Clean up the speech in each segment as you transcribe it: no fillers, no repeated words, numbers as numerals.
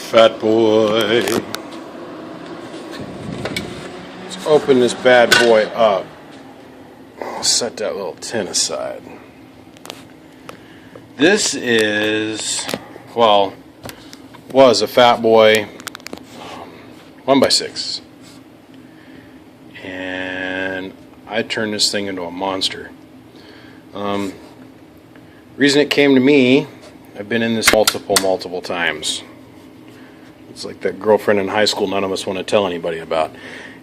Fat boy. Let's open this bad boy up. I'll set that little tin aside. This is, well, was a Fat Boy 1x6. And I turned this thing into a monster. Reason it came to me, I've been in this multiple times. It's like that girlfriend in high school none of us want to tell anybody about.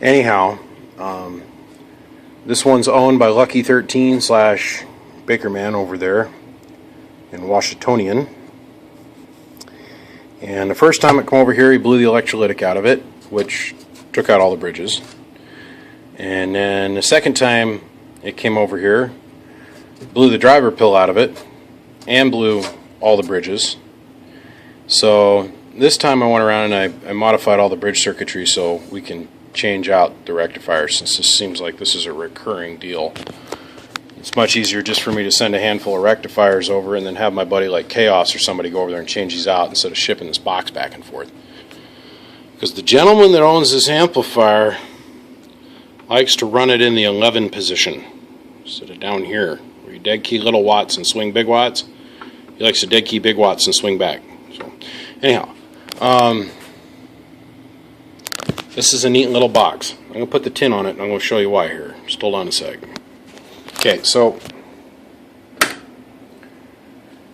Anyhow, this one's owned by Lucky 13 / Bakerman over there in Washingtonian. And the first time it came over here, he blew the electrolytic out of it, which took out all the bridges. And then the second time it came over here, blew the driver pill out of it and blew all the bridges. So this time I went around and I modified all the bridge circuitry so we can change out the rectifier, since this seems like this is a recurring deal. It's much easier just for me to send a handful of rectifiers over and then have my buddy like Chaos or somebody go over there and change these out instead of shipping this box back and forth. Because the gentleman that owns this amplifier likes to run it in the 11 position instead of down here where you dead key little watts and swing big watts. He likes to dead key big watts and swing back. So anyhow, this is a neat little box. I'm going to put the tin on it and I'm going to show you why here. Just hold on a sec. Okay, so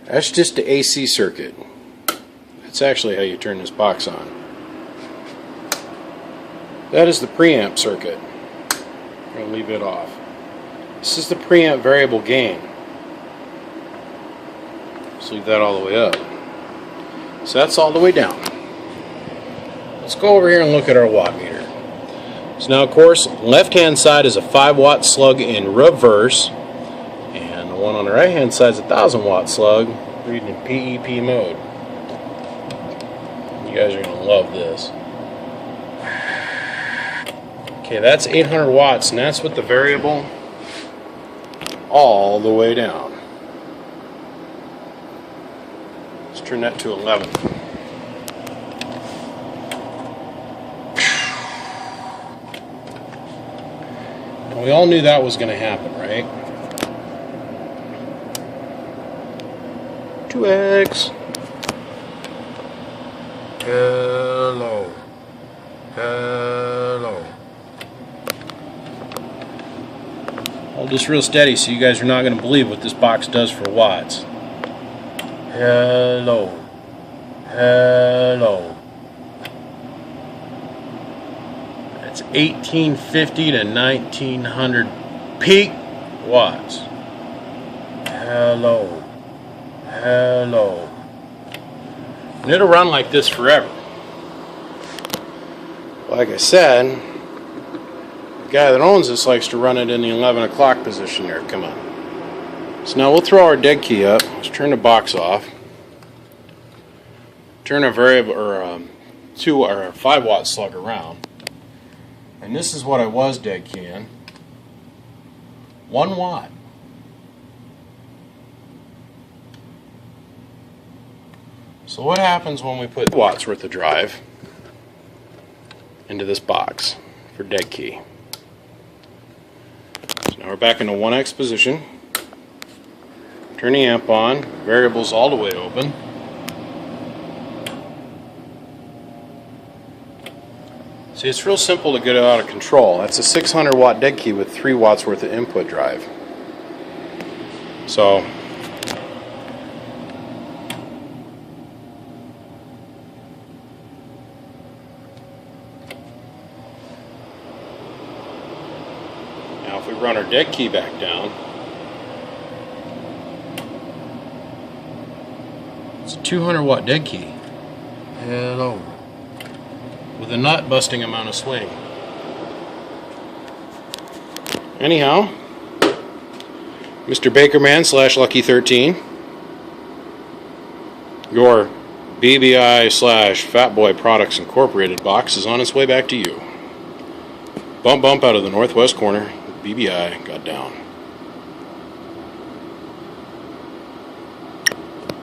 that's just the AC circuit. That's actually how you turn this box on. That is the preamp circuit. I'm going to leave it off. This is the preamp variable gain. Let's leave that all the way up. So that's all the way down. Let's go over here and look at our watt meter. So now, of course, left hand side is a 5-watt slug in reverse, and the one on the right hand side is a 1,000-watt slug reading in PEP mode. You guys are going to love this. Okay, that's 800 watts, and that's with the variable all the way down. Let's turn that to 11. We all knew that was going to happen, right? 2x. Hello. Hello. Hold this real steady so you guys are not going to believe what this box does for watts. Hello. Hello. It's 1850 to 1900 peak watts. Hello. Hello. And it'll run like this forever. Like I said, the guy that owns this likes to run it in the 11 o'clock position there. Come on. So now we'll throw our dead key up. Let's turn the box off. Turn a variable or a 5-watt slug around. And this is what I was dead keying. 1 watt. So what happens when we put watts worth of drive into this box for dead key? So now we're back into 1x position. Turn the amp on. Variable's all the way open. See, it's real simple to get it out of control. That's a 600 watt dead key with 3 watts worth of input drive. So now if we run our dead key back down, it's a 200 watt dead key. Hello. With a nut busting amount of swing. Anyhow, Mr. Bakerman / Lucky 13, your BBI / Fat Boy Products Incorporated box is on its way back to you. Bump out of the northwest corner, BBI got down.